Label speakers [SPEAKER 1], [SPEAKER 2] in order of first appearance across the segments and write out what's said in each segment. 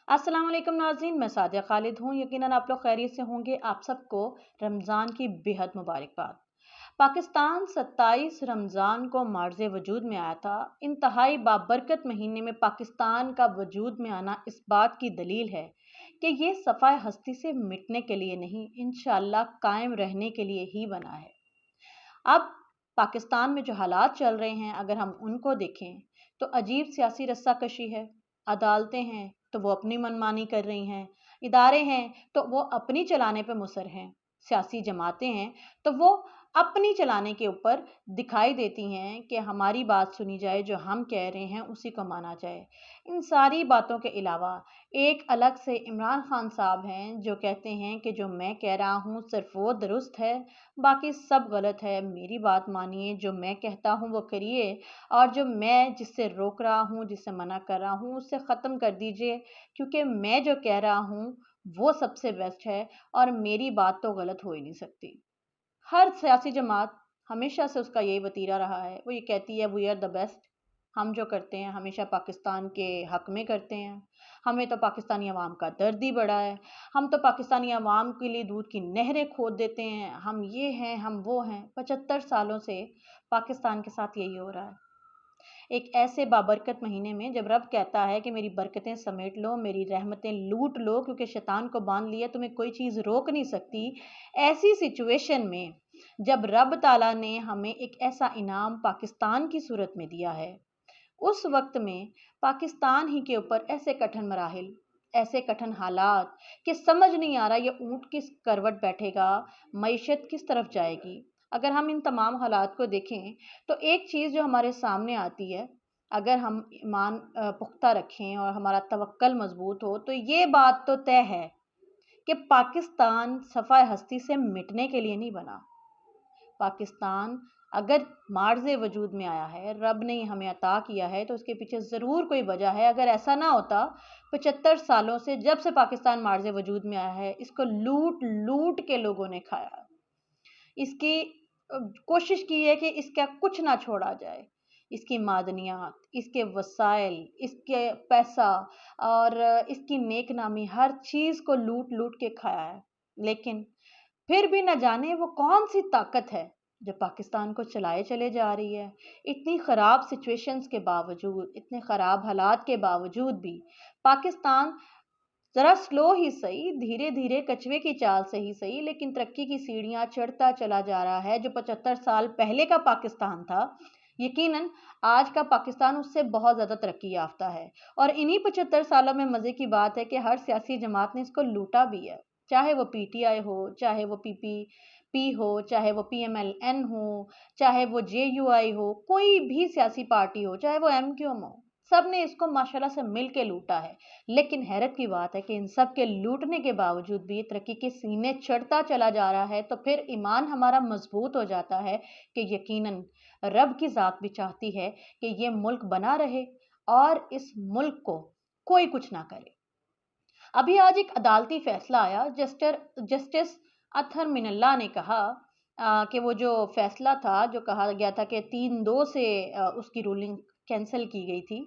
[SPEAKER 1] अस्सलाम वालेकुम नाज़रीन, मैं सादिया खालिद हूँ। यकीनन आप लोग खैरियत से होंगे। आप सबको रमज़ान की बेहद मुबारकबाद। पाकिस्तान 27 रमज़ान को मार्ज़े वजूद में आया था। इंतहाई बाबरकत महीने में पाकिस्तान का वजूद में आना इस बात की दलील है कि ये सफ़ाए हस्ती से मिटने के लिए नहीं, इंशाअल्लाह कायम रहने के लिए ही बना है। अब पाकिस्तान में जो हालात चल रहे हैं, अगर हम उनको देखें तो अजीब सियासी रस्साकशी है। अदालतें हैं तो वो अपनी मनमानी कर रही हैं, इदारे हैं तो वो अपनी चलाने पे मुसर हैं, सियासी जमातें हैं तो वो अपनी चलाने के ऊपर दिखाई देती हैं कि हमारी बात सुनी जाए, जो हम कह रहे हैं उसी को माना जाए। इन सारी बातों के अलावा एक अलग से इमरान खान साहब हैं जो कहते हैं कि जो मैं कह रहा हूँ सिर्फ वो दुरुस्त है, बाकी सब गलत है। मेरी बात मानिए, जो मैं कहता हूँ वो करिए, और जो मैं जिससे रोक रहा हूँ, जिससे मना कर रहा हूँ, उससे ख़त्म कर दीजिए, क्योंकि मैं जो कह रहा हूँ वो सबसे बेस्ट है और मेरी बात तो गलत हो ही नहीं सकती। हर सियासी जमात हमेशा से उसका यही वतीरा रहा है। वो ये कहती है वी आर द बेस्ट। हम जो करते हैं हमेशा पाकिस्तान के हक में करते हैं। हमें तो पाकिस्तानी अवाम का दर्द ही बड़ा है। हम तो पाकिस्तानी अवाम के लिए दूध की नहरें खोद देते हैं। हम ये हैं, हम वो हैं। 75 सालों से पाकिस्तान के साथ यही हो रहा है। एक ऐसे बाबरकत महीने में जब रब कहता है कि मेरी बरकतें समेट लो, मेरी रहमतें लूट लो, क्योंकि शैतान को बांध लिया तुम्हें कोई चीज़ रोक नहीं सकती। ऐसी सिचुएशन में जब रब ताला ने हमें एक ऐसा इनाम पाकिस्तान की सूरत में दिया है, उस वक्त में पाकिस्तान ही के ऊपर ऐसे कठिन मराहिल, ऐसे कठिन हालात कि समझ नहीं आ रहा ये ऊँट किस करवट बैठेगा, मईशत किस तरफ जाएगी। अगर हम इन तमाम हालात को देखें तो एक चीज़ जो हमारे सामने आती है, अगर हम ईमान पुख्ता रखें और हमारा तवक्कल मज़बूत हो, तो ये बात तो तय है कि पाकिस्तान सफ़ाए हस्ती से मिटने के लिए नहीं बना। पाकिस्तान अगर मार्ज़े वजूद में आया है, रब ने हमें अता किया है, तो उसके पीछे ज़रूर कोई वजह है। अगर ऐसा ना होता, 75 सालों से जब से पाकिस्तान मार्ज़े वजूद में आया है, इसको लूट-लूट के लोगों ने खाया है। इसकी कोशिश की है कि इसका कुछ ना छोड़ा जाए। इसकी मादनियात, इसके वसाइल, इसके पैसा और इसकी नेक-नामी, हर चीज़ को लूट-लूट के खाया है। लेकिन फिर भी न जाने वो कौन-सी ताकत है जो पाकिस्तान को चलाए चले जा रही है। इतनी ख़राब सिचुएशंस के बावजूद, इतने ख़राब हालात के बावजूद भी पाकिस्तान ज़रा स्लो ही सही, धीरे-धीरे कछुए की चाल से ही सही, लेकिन तरक्की की सीढ़ियाँ चढ़ता चला जा रहा है। जो 75 साल पहले का पाकिस्तान था, यकीनन आज का पाकिस्तान उससे बहुत ज़्यादा तरक्की याफ़्ता है। और इन्हीं 75 सालों में मज़े की बात है कि हर सियासी जमात ने इसको लूटा भी है। चाहे वो पीटीआई हो, चाहे वो पीपीपी हो, चाहे वो पीएमएलएन हो, चाहे वो जेयूआई हो, कोई भी सियासी पार्टी हो, चाहे वो एमक्यूएम हो, सबने इसको माशाल्लाह से मिल के लूटा है। लेकिन हैरत की बात है कि इन सब के लूटने के बावजूद भी तरक्की के सीने चढ़ता चला जा रहा है, तो फिर ईमान हमारा मजबूत हो जाता है कि यकीनन रब की ज़ात भी चाहती है कि ये मुल्क बना रहे और इस मुल्क को कोई कुछ ना करे। अभी आज एक अदालती फैसला आया। जस्टिस अतहर मिनल्ला ने कहा कि वो जो फैसला था, जो कहा गया था कि 3-2 से उसकी रूलिंग कैंसिल की गई थी।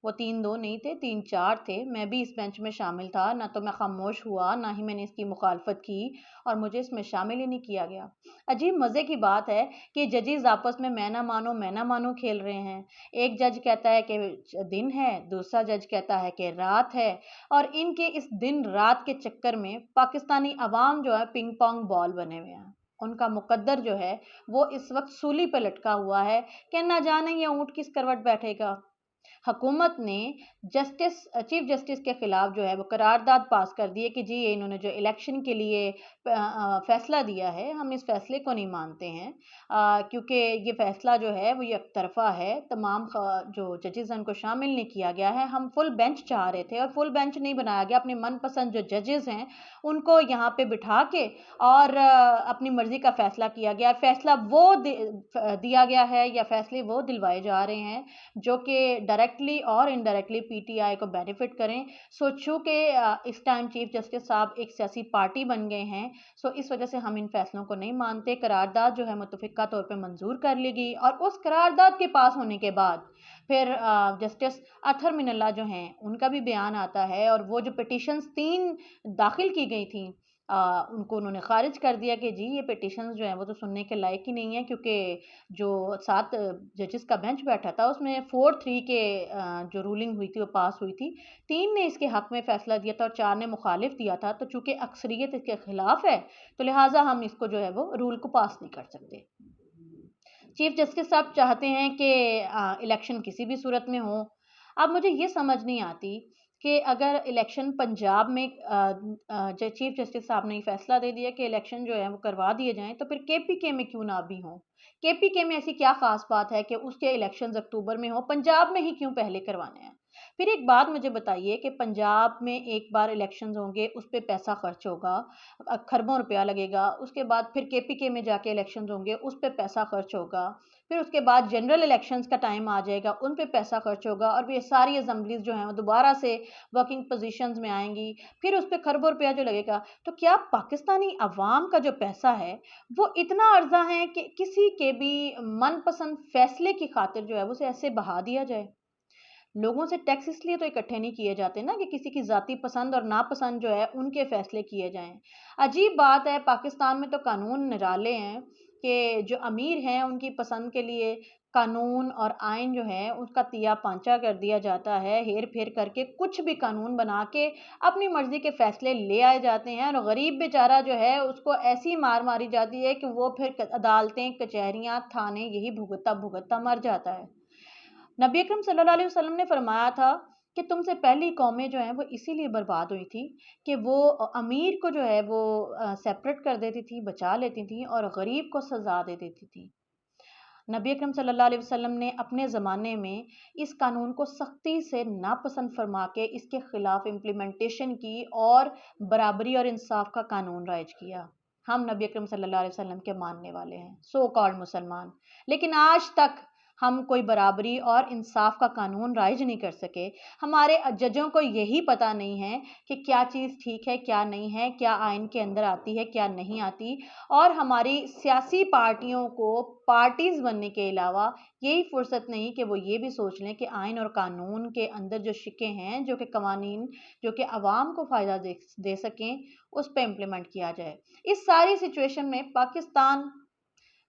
[SPEAKER 1] वो 3-2 नहीं थे, 3-4 थे। मैं भी इस बेंच में शामिल था, ना तो मैं खामोश हुआ, ना ही मैंने इसकी मुखालफत की और मुझे इसमें शामिल ही नहीं किया गया। अजीब मज़े की बात है कि जजेस आपस में मैं ना मानो खेल रहे हैं। एक जज कहता है कि दिन है, दूसरा जज कहता है कि रात है, और इनके इस दिन-रात के चक्कर में पाकिस्तानी अवाम जो है पिंग-पोंग बॉल बने हुए हैं। उनका मुकद्दर जो है, वो इस वक़्त सूली पे लटका हुआ है कि ना जाने ये ऊँट किस करवट बैठेगा। हुकूमत ने चीफ जस्टिस के खिलाफ जो है वो करारदाद पास कर दी है कि जी इन्होंने जो इलेक्शन के लिए फैसला दिया है, हम इस फैसले को नहीं मानते हैं, क्योंकि ये फैसला जो है वो एक तरफा है। तमाम जो जजेस हैं उनको शामिल नहीं किया गया है। हम फुल बेंच चाह रहे थे और फुल बेंच नहीं बनाया गया। अपनी मनपसंद जो जजेस हैं उनको यहाँ पे बिठा के और अपनी मर्जी का फैसला किया गया। फैसला वो दिया गया है या फैसले वो दिलवाए जा रहे हैं जो कि डायरेक्ट डायरेक्टली और इनडायरेक्टली पीटीआई को बेनिफिट करें। सो चूँकि इस टाइम चीफ जस्टिस साहब एक सियासी पार्टी बन गए हैं, सो इस वजह से हम इन फैसलों को नहीं मानते। करारदाद जो है मुत्तफ़िक़ा तौर पे मंजूर कर ली गई और उस करारदाद के पास होने के बाद फिर जस्टिस अतहर मिनल्ला जो हैं उनका भी बयान आता है और वो जो पिटिशंस 3 दाखिल की गई थी उनको उन्होंने खारिज कर दिया कि जी ये पिटिशंस जो हैं वो तो सुनने के लायक ही नहीं है, क्योंकि जो 7 जजेस का बेंच बैठा था उसमें 4-3 के जो रूलिंग हुई थी वो पास हुई थी। 3 ने इसके हक में फैसला दिया था और 4 ने मुखालिफ दिया था, तो चूंकि अक्सरियत इसके खिलाफ है तो लिहाजा हम इसको जो है वो रूल को पास नहीं कर सकते। चीफ जस्टिस साहब चाहते हैं कि इलेक्शन किसी भी सूरत में हो। अब मुझे ये समझ नहीं आती कि अगर इलेक्शन पंजाब में जो चीफ जस्टिस साहब ने फैसला दे दिया कि इलेक्शन जो है वो करवा दिए जाएं, तो फिर केपीके में क्यों ना भी हो? केपीके में ऐसी क्या खास बात है कि उसके इलेक्शंस अक्टूबर में हो, पंजाब में ही क्यों पहले करवाने हैं? फिर एक बात मुझे बताइए कि पंजाब में एक बार इलेक्शंस होंगे, उस पे पैसा खर्च होगा, खरबों रुपया लगेगा, उसके बाद फिर केपीके में जाके इलेक्शंस होंगे, उस पे पैसा खर्च होगा, फिर उसके बाद जनरल इलेक्शंस का टाइम आ जाएगा, उन पे पैसा खर्च होगा और ये सारी असेंबलीज जो हैं वो दोबारा से वर्किंग पोजीशंस में आएंगी, फिर उस पे खरबों रुपया जो लगेगा। तो क्या पाकिस्तानी अवाम का जो पैसा है वो इतना अर्जा है कि किसी के भी मनपसंद फैसले की खातिर जो है वो उसे ऐसे बहा दिया जाए? लोगों से टैक्स इसलिए तो इकट्ठे नहीं किए जाते ना कि किसी की ज़ाती पसंद और नापसंद जो है उनके फैसले किए जाएं। अजीब बात है, पाकिस्तान में तो कानून निराले हैं कि जो अमीर हैं उनकी पसंद के लिए कानून और आइन जो है उसका तिया पांचा कर दिया जाता है, हेर फेर करके कुछ भी कानून बना के अपनी मर्जी के फैसले ले आए जाते हैं और गरीब बेचारा जो है उसको ऐसी मार मारी जाती है कि वो फिर अदालतें, कचहरियां, थाने यही भुगतता भुगतता मर जाता है। नबी अकरम सल्लल्लाहु अलैहि वसल्लम ने फरमाया था कि तुमसे पहली कौमें जो हैं वो इसीलिए बर्बाद हुई थी कि वो अमीर को जो है वो सेपरेट कर देती थी, बचा लेती थी और गरीब को सजा दे देती थी। नबी अकरम सल्लल्लाहु अलैहि वसल्लम ने अपने ज़माने में इस कानून को सख्ती से नापसंद फरमा के इसके खिलाफ इम्प्लीमेंटेशन की और बराबरी और इंसाफ का कानून राइज किया। हम नबी अकरम सल्लल्लाहु अलैहि वसल्लम के मानने वाले हैं, सो कॉल्ड मुसलमान, लेकिन आज तक हम कोई बराबरी और इंसाफ का कानून राइज नहीं कर सके। हमारे जजों को यही पता नहीं है कि क्या चीज़ ठीक है, क्या नहीं है, क्या आइन के अंदर आती है, क्या नहीं आती। और हमारी सियासी पार्टियों को पार्टीज़ बनने के अलावा यही फुर्सत नहीं कि वो ये भी सोच लें कि आइन और कानून के अंदर जो शिकें हैं, जो कि कवानीन जो कि आवाम को फ़ायदा दे सकें, उस पे इम्प्लीमेंट किया जाए। इस सारी सिचुएशन में पाकिस्तान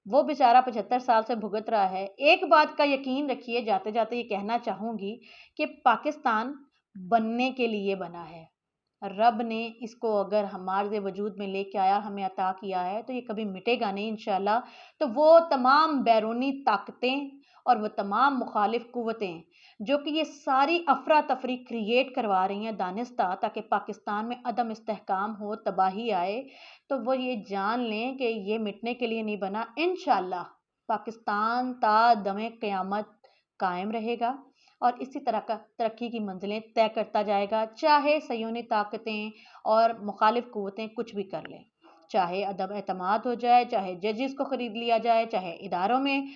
[SPEAKER 1] वो बेचारा 75 साल से भुगत रहा है। एक बात का यकीन रखिए, जाते-जाते ये कहना चाहूँगी कि पाकिस्तान बनने के लिए बना है। रब ने इसको अगर हमारे वजूद में लेके आया, हमें अता किया है, तो ये कभी मिटेगा नहीं इंशाल्लाह। तो वो तमाम बैरूनी ताकतें और वो तमाम मुखालिफ कुव्वतें जो कि ये सारी अफरा तफरी क्रिएट करवा रही हैं दानिस्ता, ताकि पाकिस्तान में अदम इस्तेहकाम हो, तबाही आए, तो वो ये जान लें कि ये मिटने के लिए नहीं बना। इंशाल्लाह पाकिस्तान ता दमे क़यामत कायम रहेगा और इसी तरह का तरक्की की मंजिलें तय करता जाएगा, चाहे सयूनी ताकतें और मुखालिफ कुव्वतें कुछ भी कर लें। चाहे अदम एतमाद हो जाए, चाहे जजेस को खरीद लिया जाए, चाहे इदारों में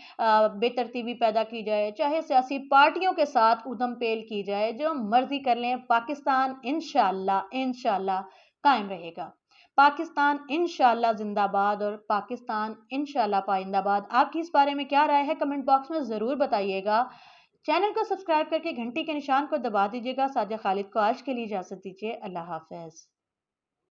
[SPEAKER 1] बेतरतीबी पैदा की जाए, चाहे सियासी पार्टियों के साथ उधम पेल की जाए, जो मर्जी कर लें, पाकिस्तान इंशाल्लाह इंशाल्लाह कायम रहेगा। पाकिस्तान इंशाल्लाह जिंदाबाद और पाकिस्तान इंशाल्लाह पाइंदाबाद। आपकी इस बारे में क्या राय है, कमेंट बॉक्स में ज़रूर बताइएगा। चैनल को सब्सक्राइब करके घंटी के निशान को दबा दीजिएगा। साजिया खालिद को आज के लिए इजाज़त दीजिए। अल्लाह हाफ़िज़।